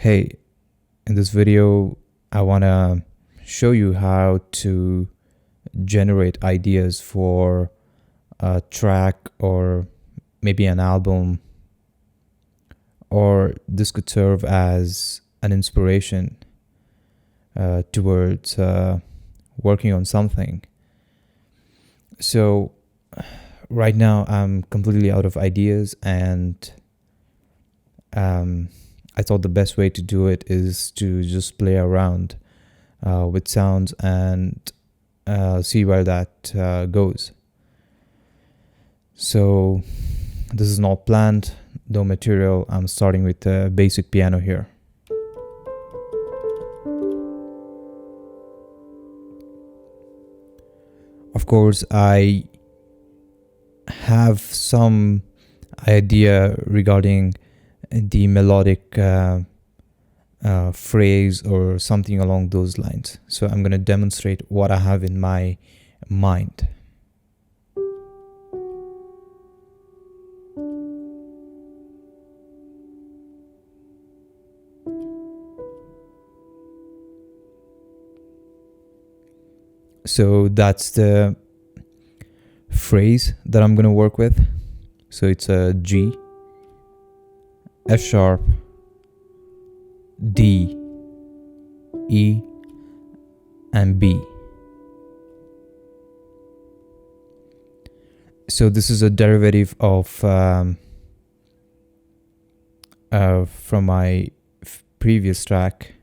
Hey, in this video, I want to show you how to generate ideas for a track or maybe an album, or this could serve as an inspiration towards working on something. So right now I'm completely out of ideas, and I thought the best way to do it is to just play around with sounds and see where that goes. So this is not planned, no material. I'm starting with the basic piano here. Of course, I have some idea regarding the melodic phrase or something along those lines. So I'm going to demonstrate what I have in my mind. So that's the phrase that I'm going to work with. So it's a G, F sharp, D, E, and B. So this is a derivative of from my previous track,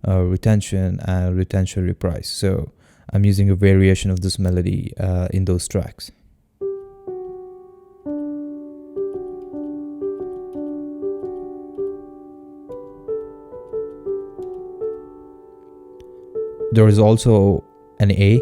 retention and retention reprise. So I'm using a variation of this melody in those tracks. There is also an A.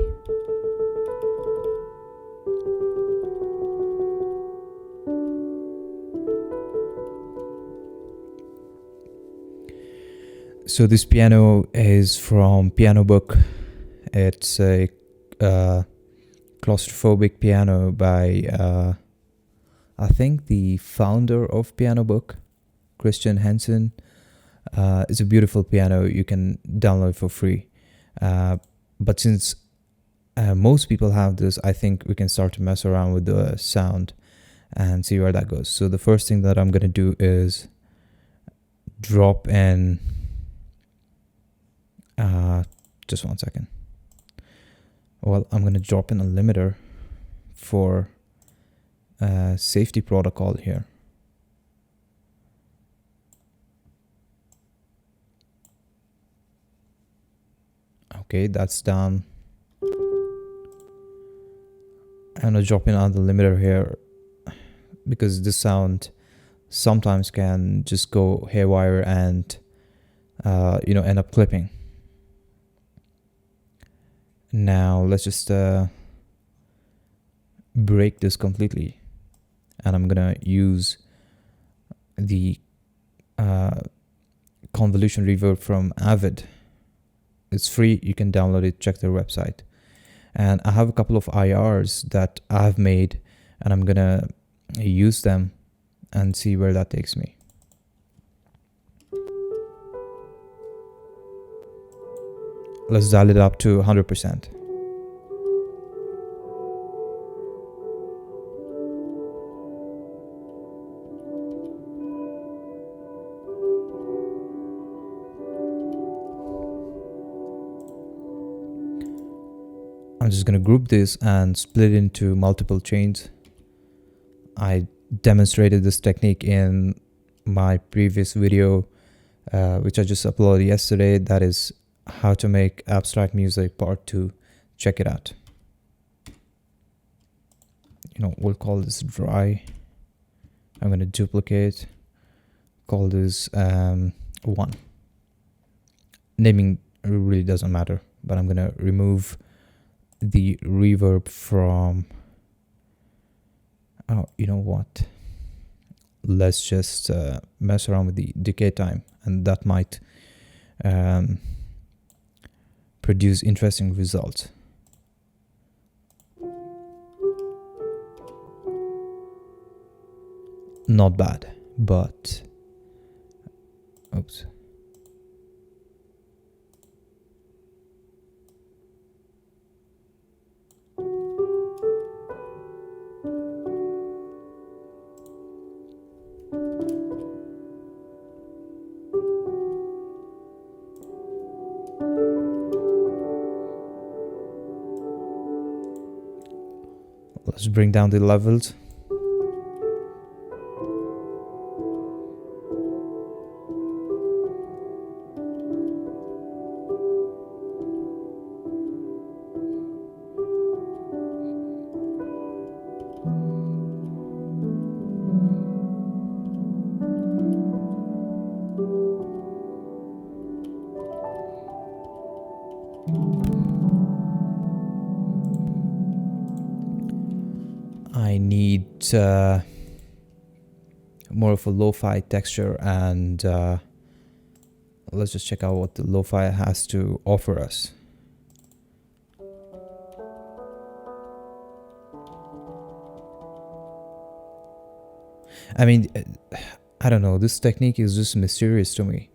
So this piano is from Piano Book. It's a claustrophobic piano by I think the founder of Piano Book, Christian Henson. It's a beautiful piano. You can download it for free. But since most people have this, I think we can start to mess around with the sound and see where that goes. So the first thing that I'm going to do is drop in, just one second. Well, I'm going to drop in a limiter for safety protocol here. Okay, that's done. I'm gonna drop in another limiter here because the sound sometimes can just go haywire and end up clipping. Now let's just break this completely, and I'm gonna use the convolution reverb from Avid. It's free, you can download it, check their website. And I have a couple of IRs that I've made, and I'm gonna use them and see where that takes me. Let's dial it up to 100%. I'm just going to group this and split it into multiple chains. I demonstrated this technique in my previous video, which I just uploaded yesterday. That is how to make abstract music part 2. Check it out. We'll call this dry. I'm going to duplicate, call this 1. Naming really doesn't matter, but I'm going to remove the reverb from, you know what, let's just mess around with the decay time, and that might produce interesting results. Not bad, but oops, Let's bring down the levels. I need more of a lo-fi texture, and let's just check out what the lo-fi has to offer us. I mean, I don't know, this technique is just mysterious to me.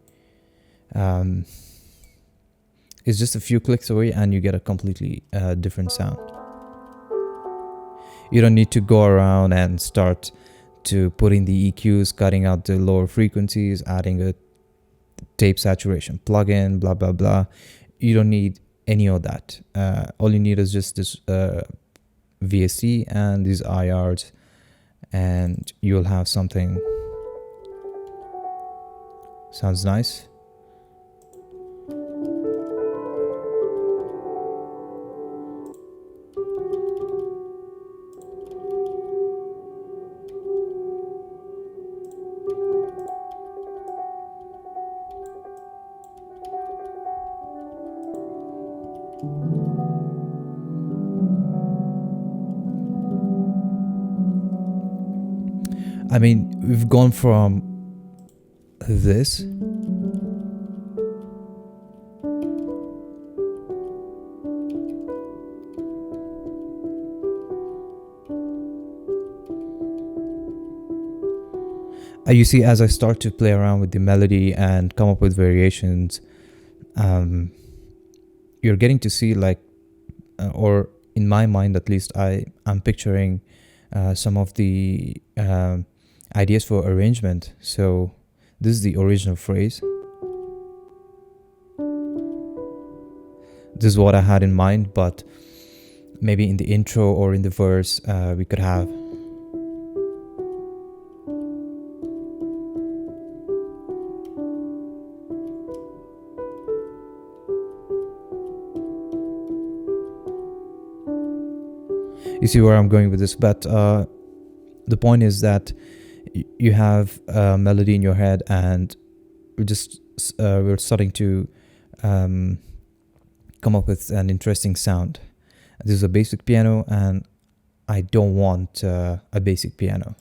It's just a few clicks away and you get a completely different sound. You don't need to go around and start to put in the EQs, cutting out the lower frequencies, adding a tape saturation plugin, blah blah blah. You don't need any of that. All you need is just this VST and these IRs, and you'll have something. Sounds nice. I mean, we've gone from this you see, as I start to play around with the melody and come up with variations, you're getting to see, like, or in my mind at least, I'm picturing some of the ideas for arrangement. So this is the original phrase. This is what I had in mind, but maybe in the intro or in the verse we could have you see where I'm going with this. But the point is that you have a melody in your head, and we're starting to come up with an interesting sound. This is a basic piano, and I don't want a basic piano.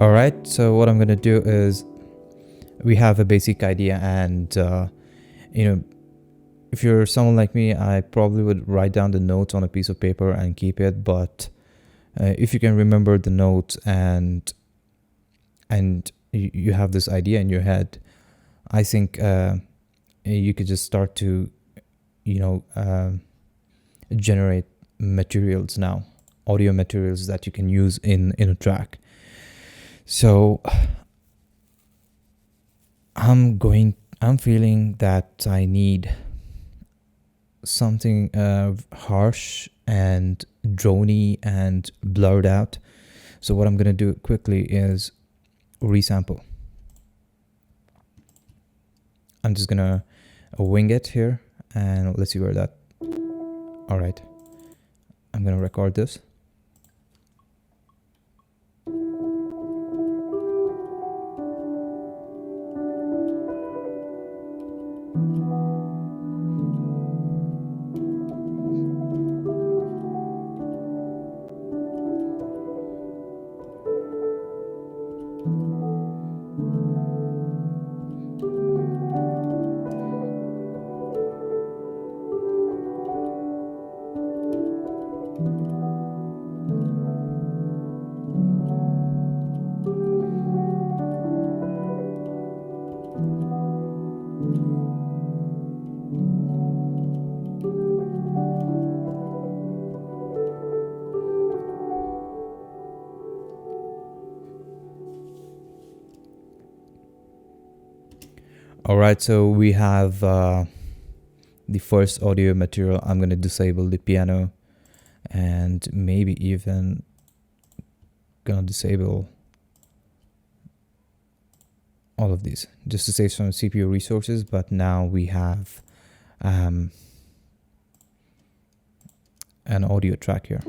Alright, so what I'm gonna do is, we have a basic idea, and if you're someone like me, I probably would write down the notes on a piece of paper and keep it. But if you can remember the notes and you have this idea in your head, I think you could just start to generate materials now, audio materials that you can use in a track. So I'm feeling that I need something harsh and drony and blurred out. So what I'm gonna do quickly is resample. I'm just gonna wing it here, and let's see where that. All right, I'm gonna record this. All right, so we have the first audio material. I'm going to disable the piano and maybe even gonna disable all of these just to save some CPU resources. But now we have an audio track here.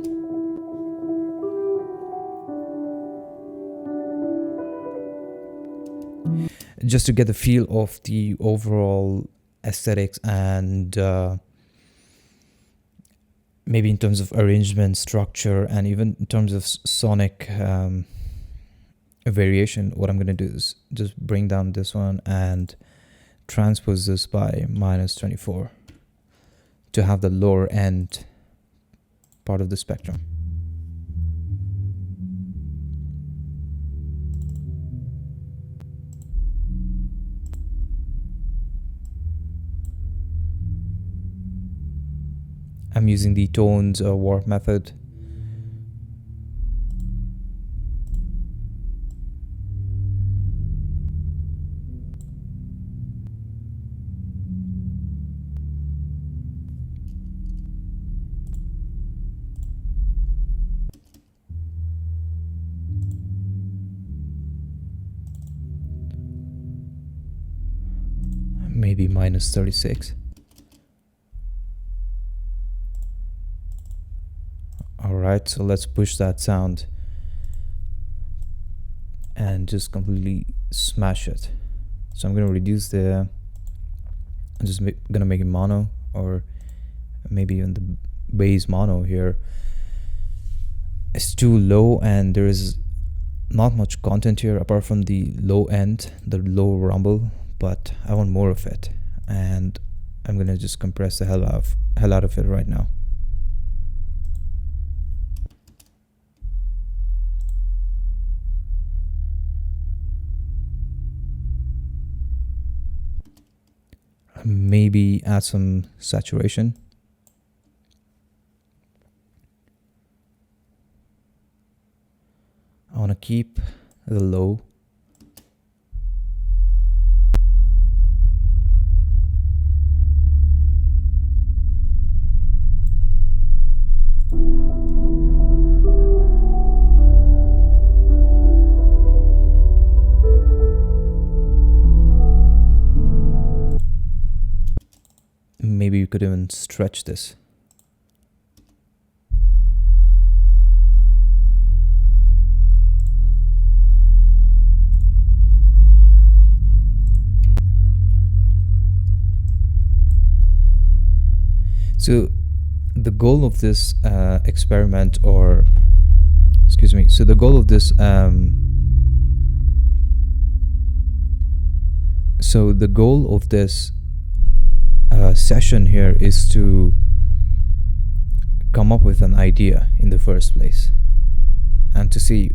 Just to get the feel of the overall aesthetics and maybe in terms of arrangement, structure, and even in terms of sonic variation, what I'm going to do is just bring down this one and transpose this by -24 to have the lower end part of the spectrum. I'm using the tones warp method. Maybe -36. Alright, so let's push that sound and just completely smash it. So I'm going to reduce the, I'm just going to make it mono, or maybe even the bass mono here. It's too low and there is not much content here apart from the low end, the low rumble, but I want more of it, and I'm going to just compress the hell out of it right now. Maybe add some saturation. I want to keep the low. Maybe you could even stretch this. So the goal of this experiment, or excuse me, so the goal of this session here is to come up with an idea in the first place and to see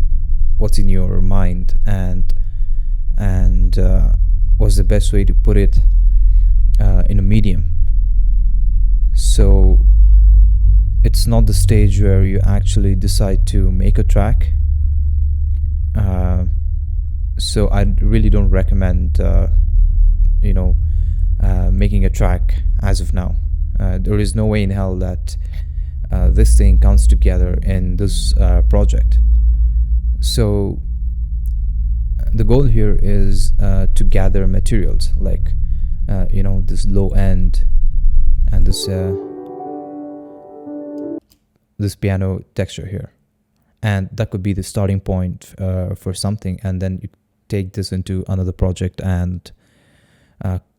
what's in your mind and what's the best way to put it in a medium. So it's not the stage where you actually decide to make a track. So I really don't recommend making a track as of now. There is no way in hell that this thing comes together in this project. So the goal here is to gather materials like this low end and this piano texture here, and that could be the starting point for something, and then you take this into another project and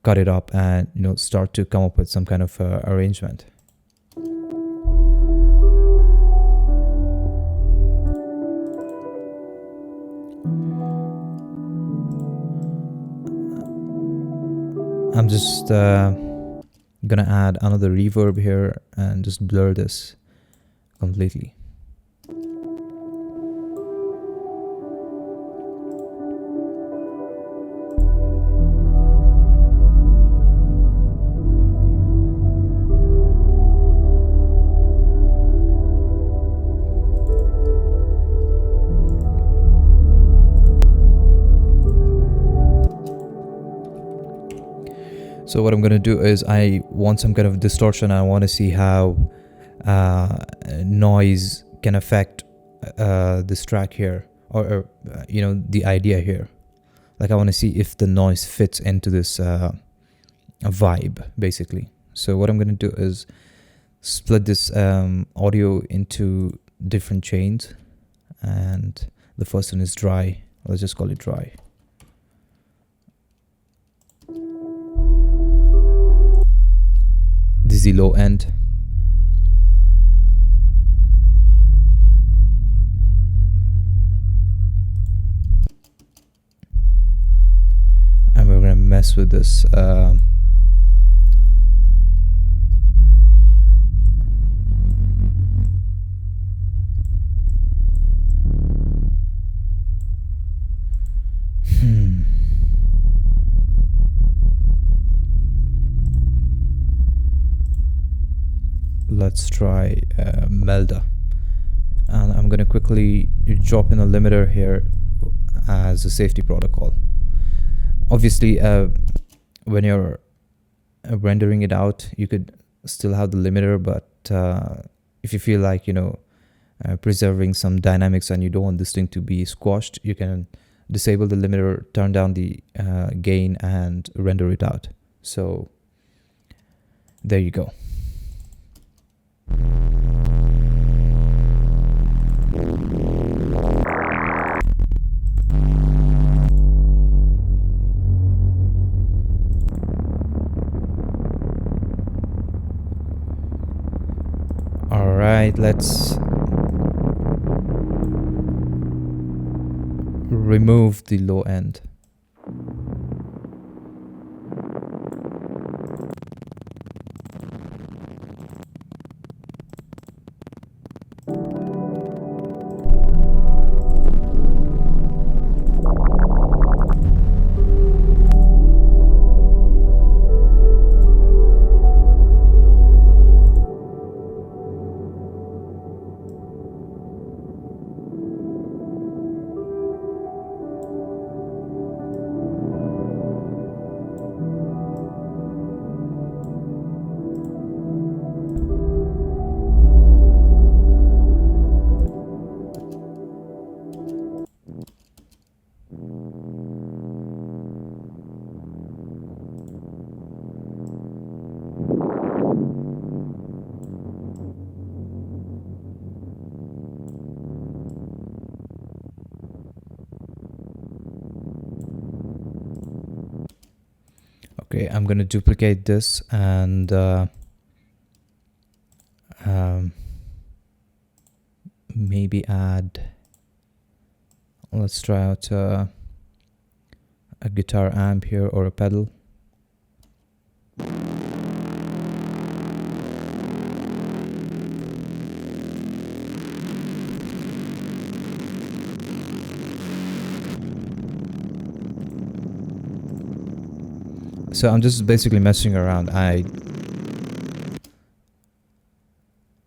cut it up and start to come up with some kind of arrangement. I'm just gonna add another reverb here and just blur this completely. So what I'm going to do is I want some kind of distortion. I want to see how noise can affect this track here, or you know, the idea here. Like I want to see if the noise fits into this vibe, basically. So what I'm going to do is split this audio into different chains, and the first one is dry. Let's just call it dry. This is the low end. And we're gonna mess with this let's try Melda, and I'm gonna quickly drop in a limiter here as a safety protocol. Obviously when you're rendering it out, you could still have the limiter, but if you feel like, you know, preserving some dynamics and you don't want this thing to be squashed, you can disable the limiter, turn down the gain, and render it out. So there you go. All right, let's remove the low end. Okay, I'm gonna duplicate this and maybe add, let's try out a guitar amp here, or a pedal. So I'm just basically messing around. I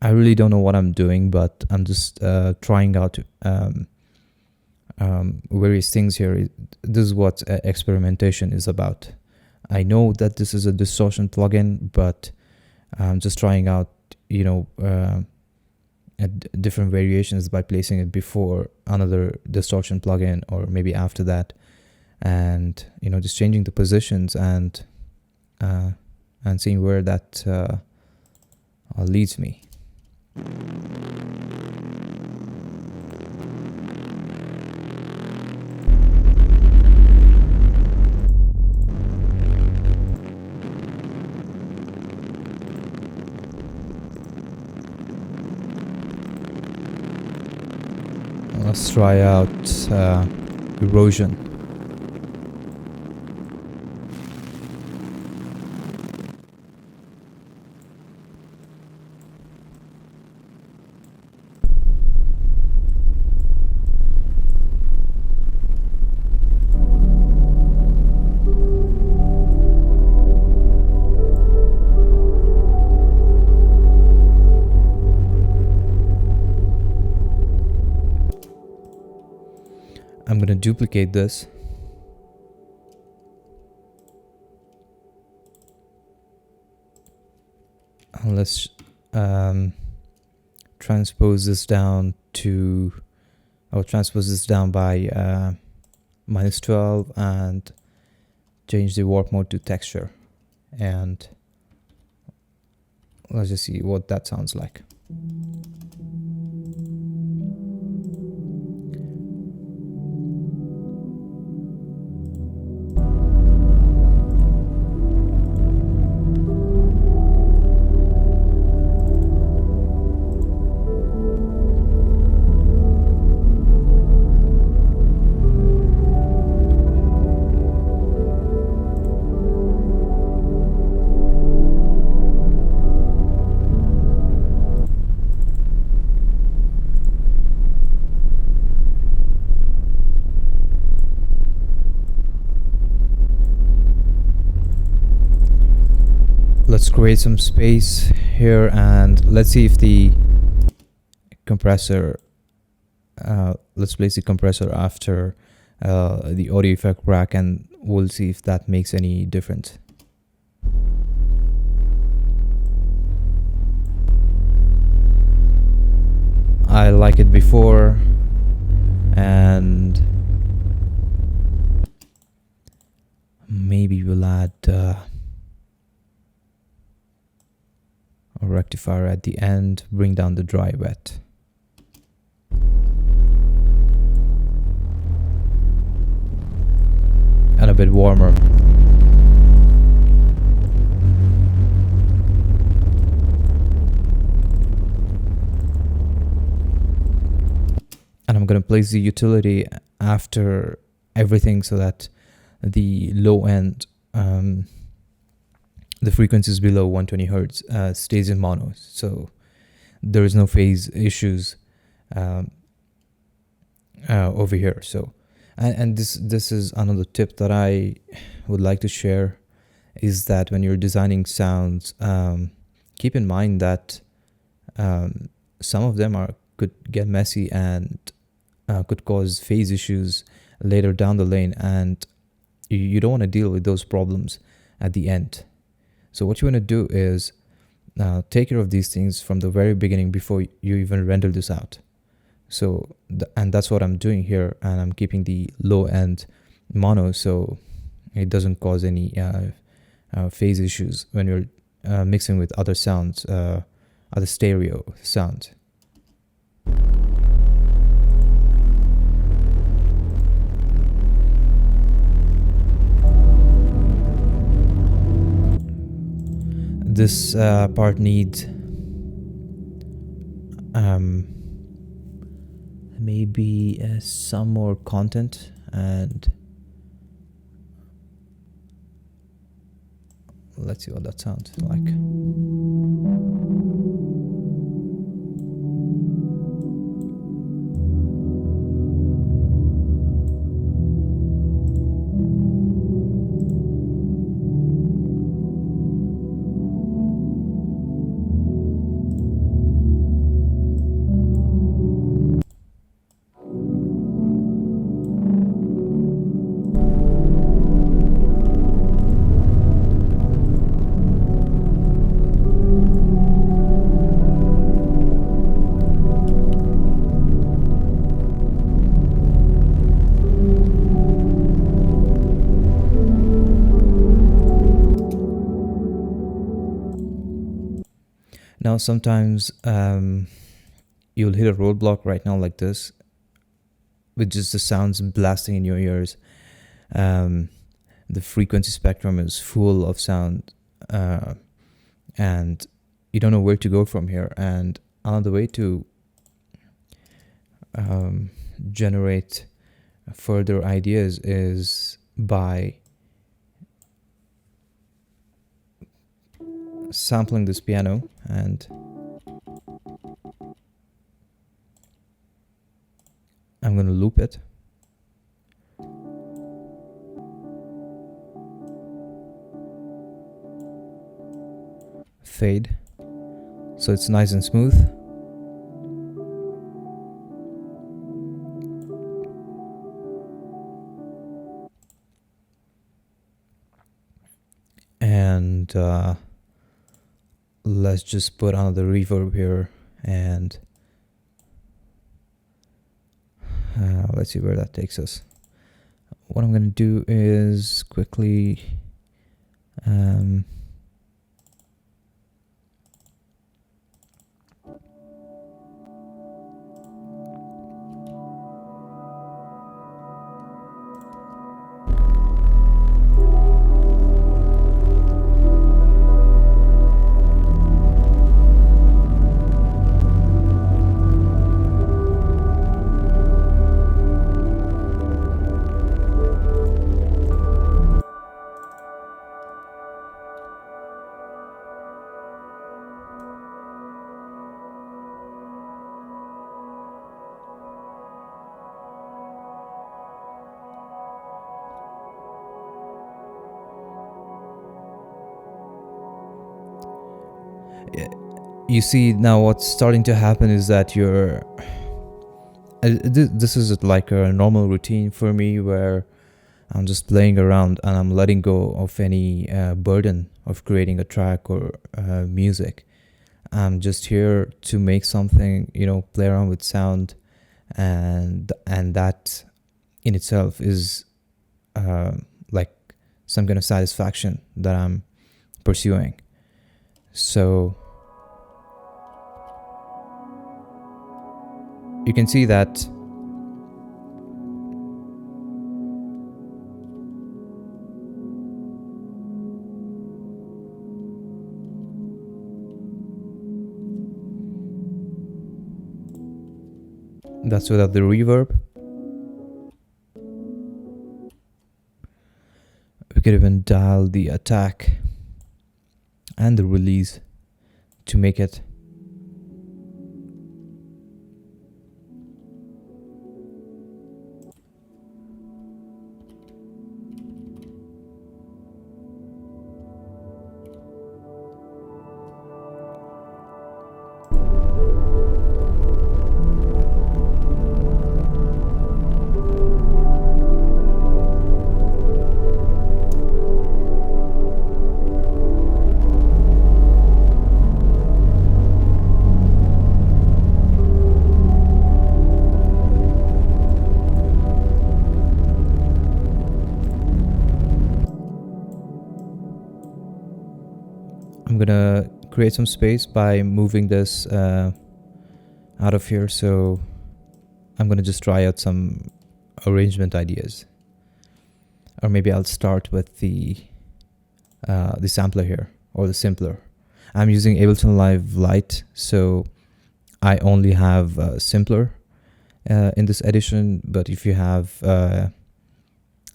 really don't know what I'm doing, but I'm just trying out various things here. This is what experimentation is about. I know that this is a distortion plugin, but I'm just trying out, you know, different variations by placing it before another distortion plugin, or maybe after that, and, you know, just changing the positions and seeing where that leads me. Let's try out erosion. I'm going to duplicate this. let's transpose this down to, I'll transpose this down by -12 and change the warp mode to texture, and let's just see what that sounds like. Let's create some space here, and let's see if the compressor, let's place the compressor after the audio effect rack, and we'll see if that makes any difference. I like it before, and maybe we'll add a rectifier at the end, bring down the dry wet. And a bit warmer. And I'm going to place the utility after everything so that the low end, the frequencies below 120 hertz stays in mono, so there is no phase issues over here. So and this is another tip that I would like to share, is that when you're designing sounds, keep in mind that some of them could get messy and could cause phase issues later down the lane, and you don't want to deal with those problems at the end. So what you want to do is take care of these things from the very beginning before you even render this out. So and that's what I'm doing here, and I'm keeping the low end mono so it doesn't cause any phase issues when you're mixing with other sounds, other stereo sounds. This part needs maybe some more content, and let's see what that sounds like. Now sometimes you'll hit a roadblock right now like this, with just the sounds blasting in your ears. The frequency spectrum is full of sound, and you don't know where to go from here. And another way to generate further ideas is by sampling this piano, and I'm going to loop it. Fade, so it's nice and smooth. And let's just put another reverb here, and let's see where that takes us. What I'm going to do is quickly you see now what's starting to happen is that you're this is like a normal routine for me, where I'm just playing around and I'm letting go of any burden of creating a track or music. I'm just here to make something, play around with sound, and that in itself is like some kind of satisfaction that I'm pursuing. So you can see that that's without the reverb. We could even dial the attack and the release to make it I'm gonna create some space by moving this out of here. So I'm gonna just try out some arrangement ideas, or maybe I'll start with the sampler here, or the simpler. I'm using Ableton Live Lite, so I only have simpler in this edition. But if you have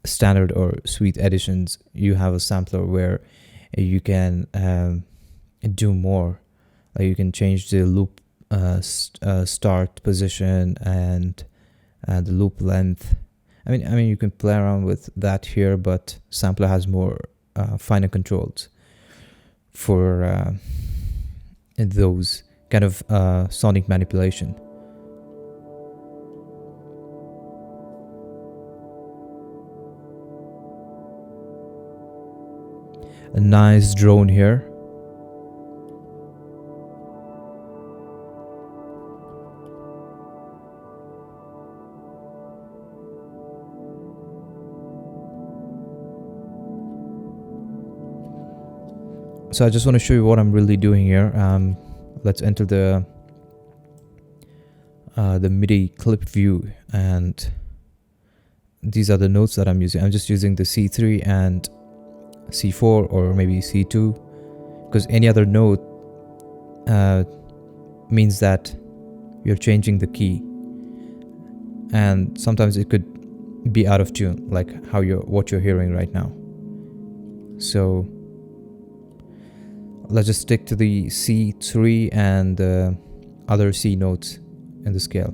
standard or suite editions, you have a sampler where you can do more. Like you can change the loop start position and the loop length. I mean, you can play around with that here, but sampler has more finer controls for those kind of sonic manipulation. A nice drone here. So I just want to show you what I'm really doing here. Let's enter the MIDI clip view, and these are the notes that I'm using. I'm just using the C3 and C4, or maybe C2, because any other note means that you're changing the key, and sometimes it could be out of tune, like what you're hearing right now. So let's just stick to the C3 and the other C notes in the scale.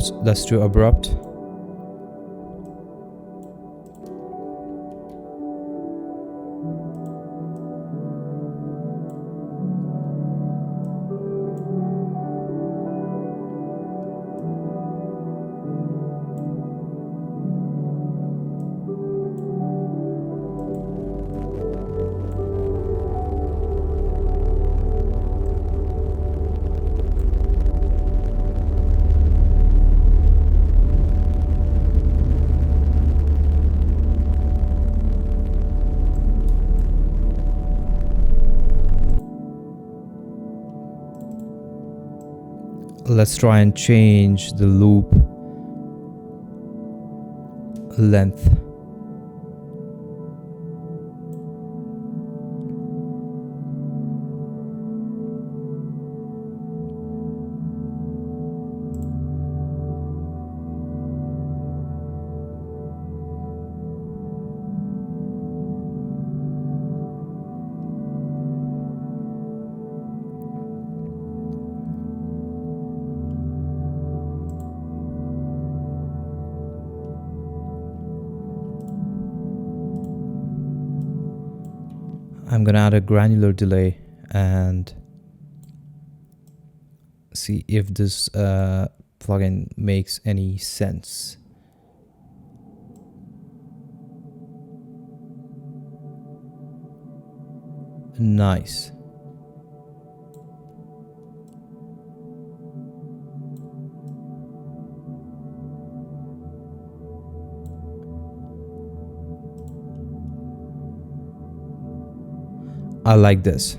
Oops, that's too abrupt. Let's try and change the loop length. I'm gonna add a granular delay and see if this plugin makes any sense. Nice. I like this.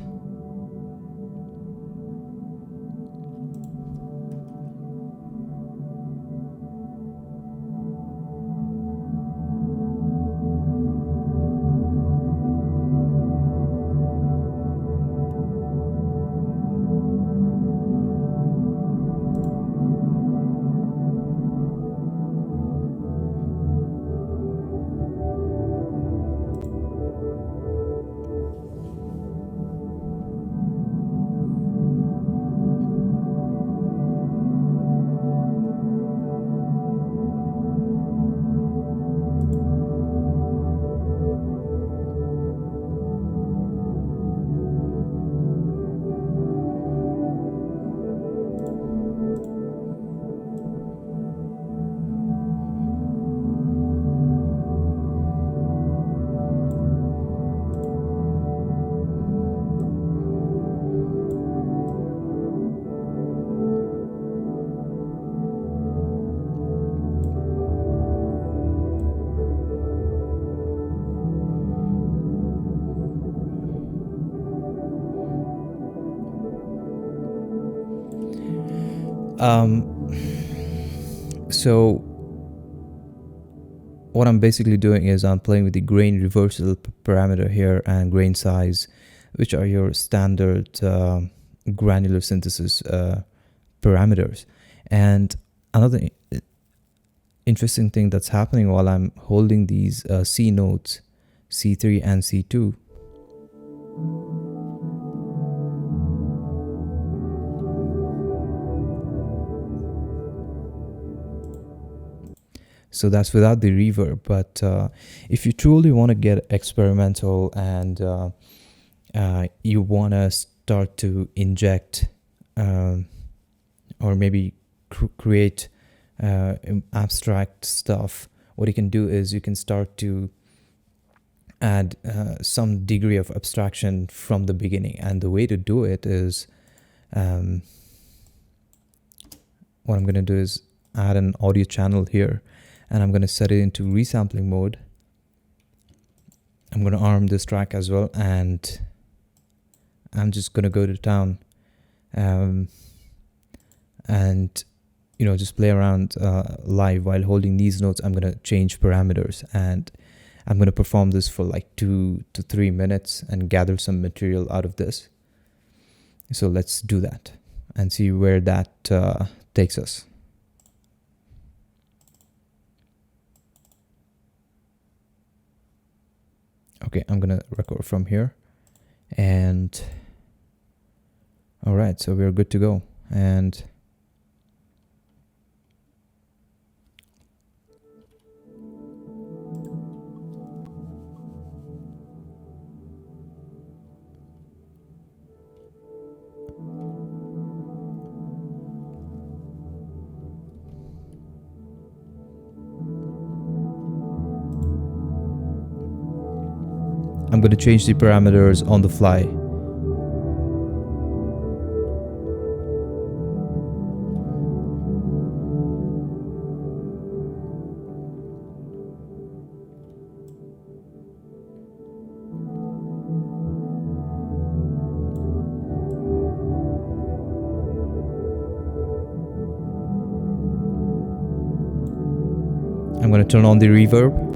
So what I'm basically doing is I'm playing with the grain reversal parameter here and grain size, which are your standard granular synthesis parameters. And another interesting thing that's happening while I'm holding these C notes, C3 and C2, so that's without the reverb. But if you truly want to get experimental and you want to start to inject or maybe create abstract stuff, what you can do is you can start to add some degree of abstraction from the beginning. And the way to do it is what I'm going to do is add an audio channel here, and I'm going to set it into resampling mode. I'm going to arm this track as well, and I'm just going to go to town and just play around live while holding these notes. I'm going to change parameters, and I'm going to perform this for like 2 to 3 minutes and gather some material out of this. So let's do that and see where that takes us. Okay, I'm gonna record from here, and all right, so we're good to go. And I'm going to change the parameters on the fly. I'm going to turn on the reverb.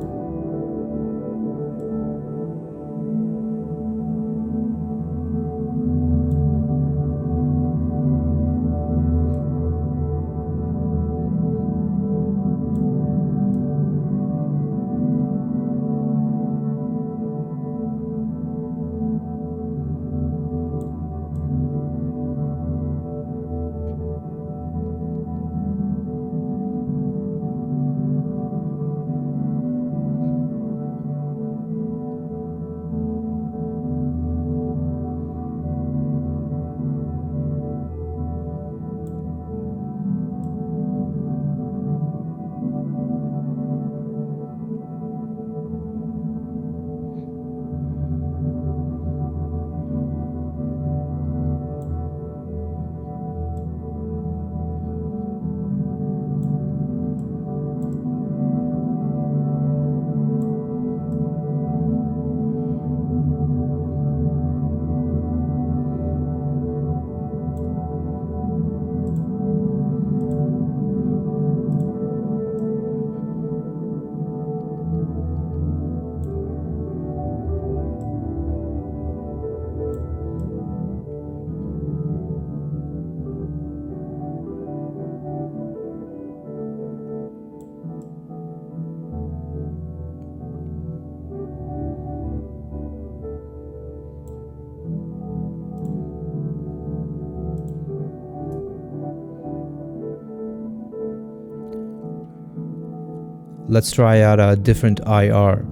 Let's try out a different IR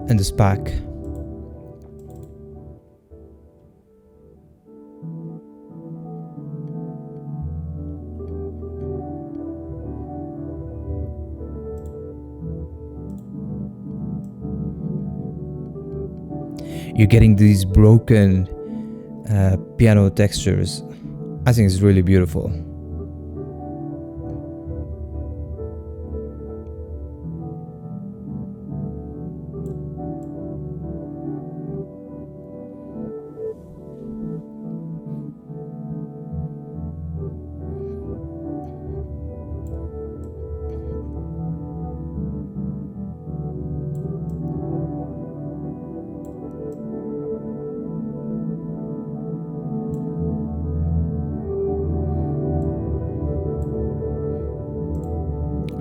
in this pack. You're getting these broken piano textures. I think it's really beautiful.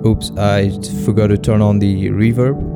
Oops, I forgot to turn on the reverb.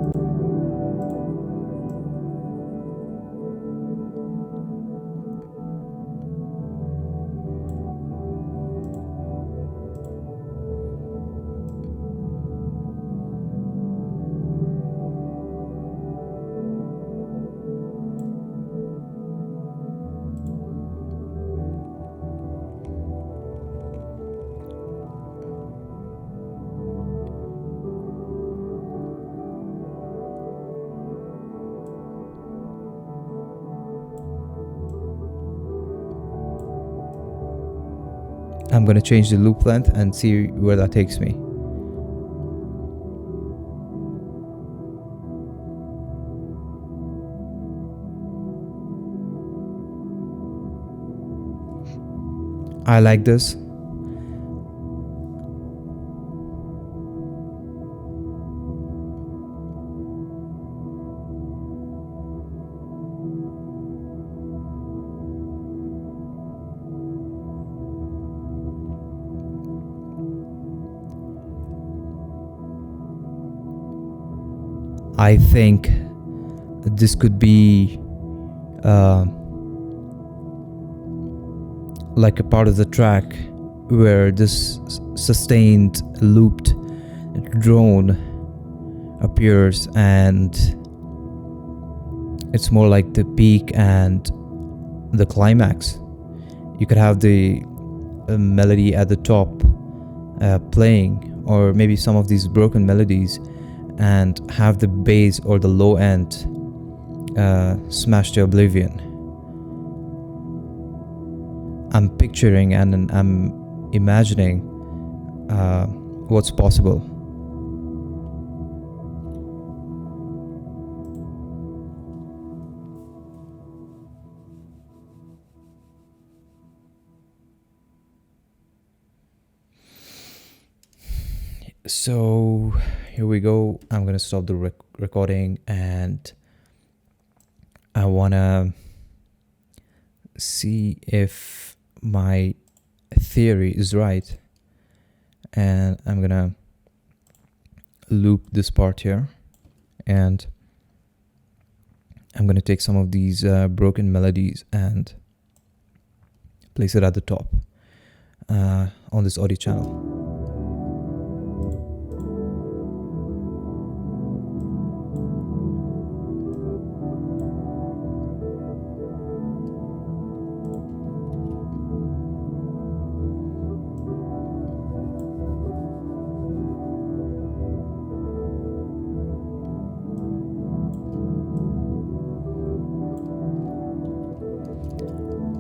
I'm going to change the loop length and see where that takes me. I like this. I think this could be like a part of the track where this sustained looped drone appears, and it's more like the peak and the climax. You could have the melody at the top playing, or maybe some of these broken melodies and have the bass or the low end smashed to oblivion. I'm picturing and I'm imagining what's possible. So here we go. I'm gonna stop the recording, and I wanna see if my theory is right, and I'm gonna loop this part here, and I'm gonna take some of these broken melodies and place it at the top on this audio channel.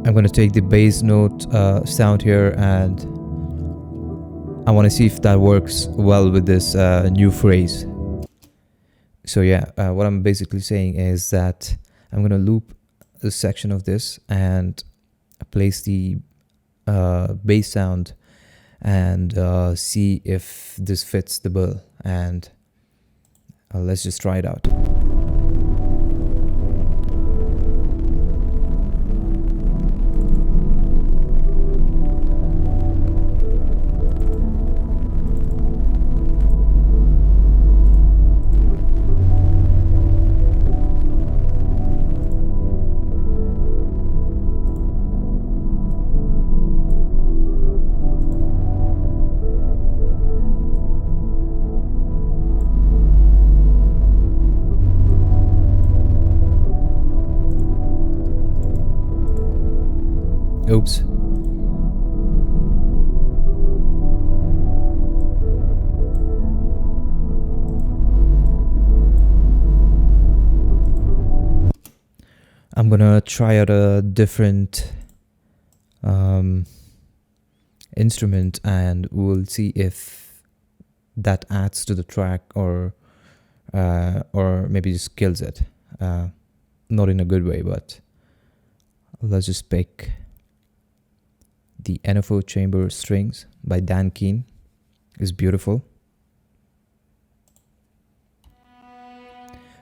I'm going to take the bass note sound here, and I want to see if that works well with this new phrase. So yeah, what I'm basically saying is that I'm going to loop a section of this and place the bass sound and see if this fits the bill, and let's just try it out. Oops. I'm gonna try out a different instrument, and we'll see if that adds to the track or maybe just kills it. Not in a good way, but let's just pick the NFO Chamber Strings by Dan Keane. Is beautiful.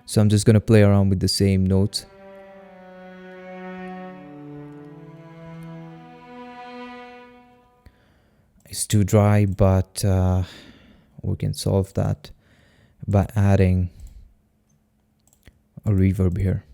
So I'm just gonna play around with the same notes. It's too dry, but we can solve that by adding a reverb here.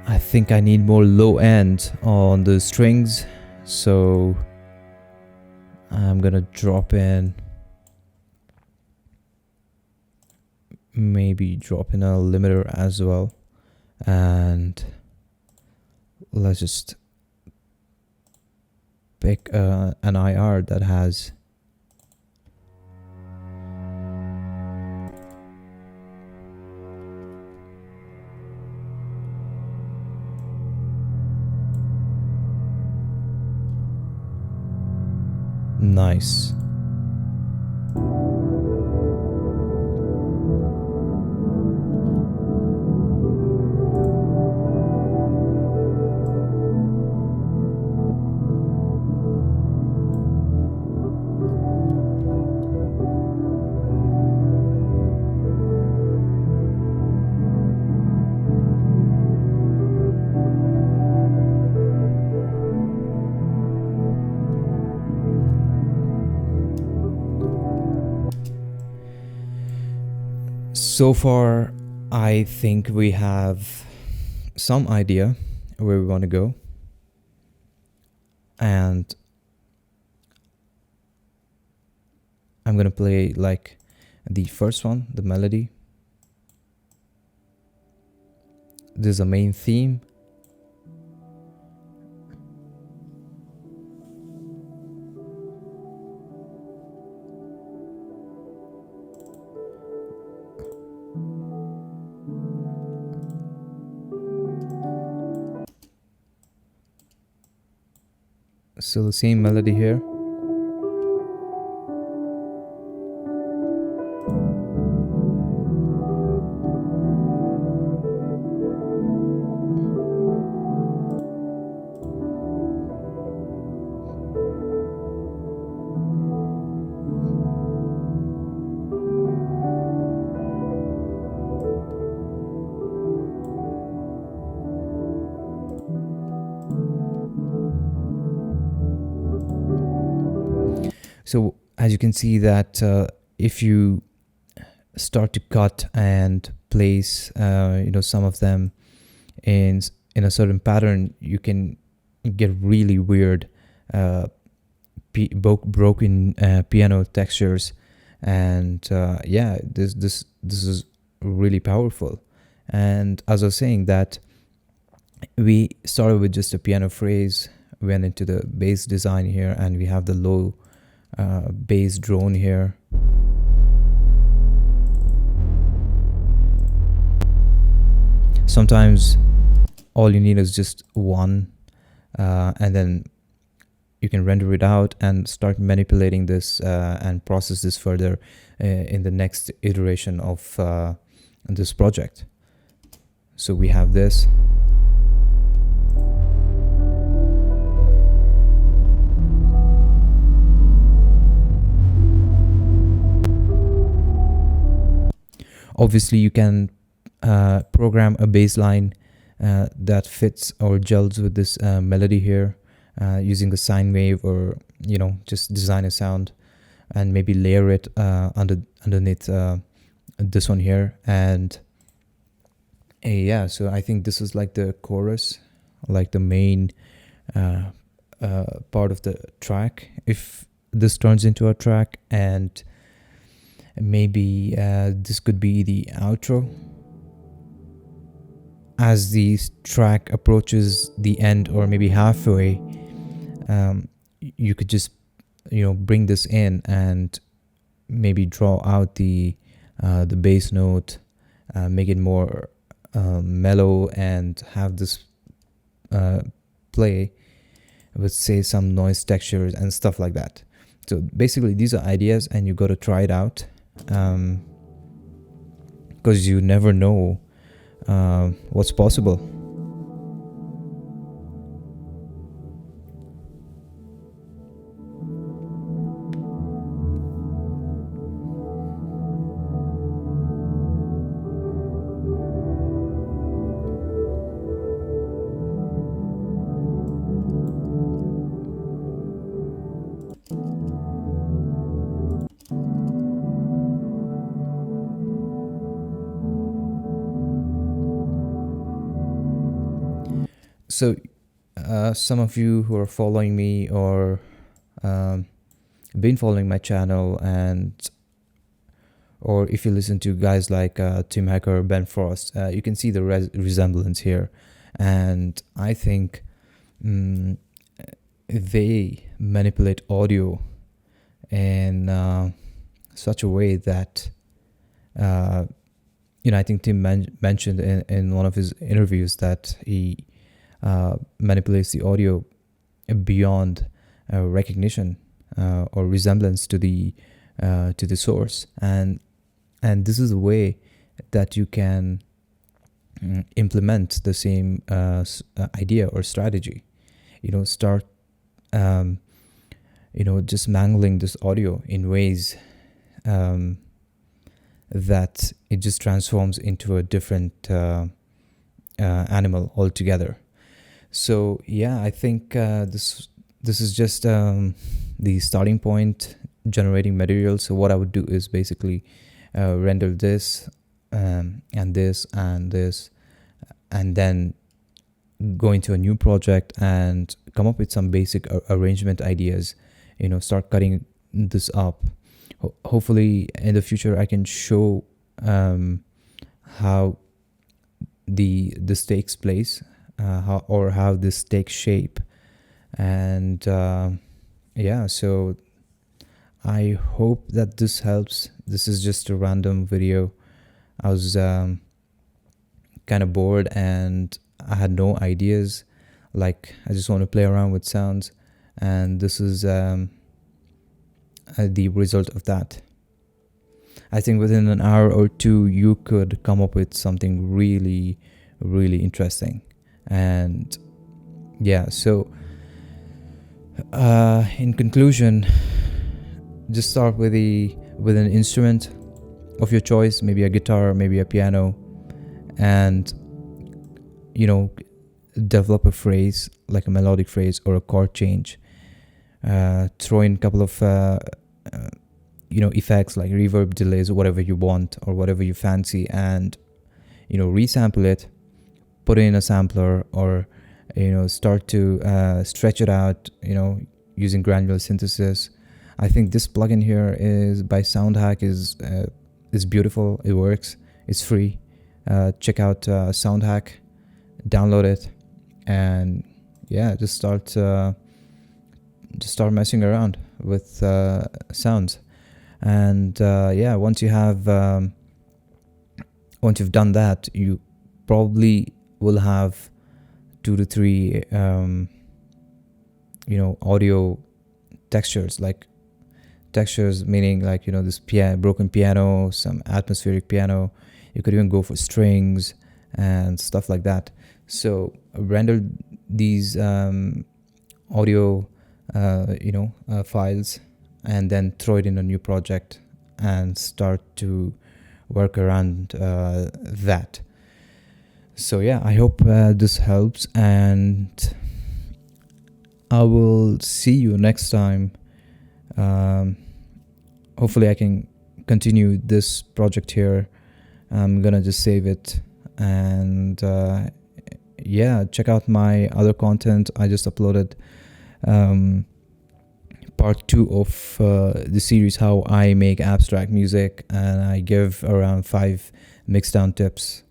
I think I need more low end on the strings, so I'm gonna drop in, maybe drop in a limiter as well, and let's just pick an IR that has nice. So far, I think we have some idea where we want to go, and I'm gonna play like the first one, the melody. This is a main theme. So the same melody here. So as you can see that if you start to cut and place, some of them in a certain pattern, you can get really weird broken piano textures, and yeah, this is really powerful. And as I was saying that we started with just a piano phrase, went into the bass design here, and we have the low bass drone here. Sometimes all you need is just one, and then you can render it out and start manipulating this and process this further in the next iteration of this project. So we have this. Obviously, you can program a bass line that fits or gels with this melody here using a sine wave, or just design a sound and maybe layer it underneath this one here. And yeah, so I think this is like the chorus, like the main part of the track, if this turns into a track, and maybe this could be the outro. As the track approaches the end or maybe halfway, you could just bring this in and maybe draw out the bass note, make it more mellow, and have this play with, say, some noise textures and stuff like that. So basically these are ideas, and you got to try it out, because you never know what's possible. So some of you who are following me or been following my channel, or if you listen to guys like Tim Hacker, Ben Frost, you can see the resemblance here. And I think they manipulate audio in such a way that I think Tim mentioned in one of his interviews that he manipulates the audio beyond recognition or resemblance to the source, and this is a way that you can implement the same idea or strategy. Start just mangling this audio in ways that it just transforms into a different animal altogether. So yeah, I think this is just the starting point, generating material. So what I would do is basically render this and this and this, and then go into a new project and come up with some basic arrangement ideas. Start cutting this up. Hopefully in the future I can show how this takes place, how this takes shape. And so I hope that this helps. This is just a random video. I was kind of bored and I had no ideas. Like, I just want to play around with sounds, and this is the result of that. I think within an hour or two you could come up with something really, really interesting. And yeah, so in conclusion, just start with an instrument of your choice, maybe a guitar, maybe a piano, and develop a phrase, like a melodic phrase or a chord change. Throw in a couple of effects like reverb, delays, whatever you want or whatever you fancy, and resample it, put it in a sampler, or start to stretch it out using granular synthesis. I think this plugin here is by Soundhack is beautiful. It works. It's free. Check out Soundhack, download it, and yeah, just start messing around with sounds. And once you've done that, you probably will have 2 to 3 audio textures, meaning like this broken piano, some atmospheric piano. You could even go for strings and stuff like that. So render these audio files, and then throw it in a new project and start to work around that. So yeah, I hope this helps, and I will see you next time. Hopefully I can continue this project here. I'm gonna just save it, and check out my other content. I just uploaded part 2 of the series, how I make abstract music, and I give around 5 mixdown tips.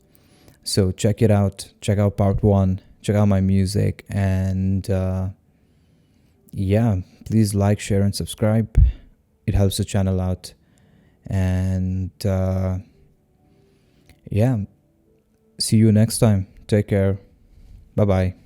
So check it out. Check out part 1. Check out my music, and please like, share, and subscribe. It helps the channel out. And see you next time. Take care. Bye bye.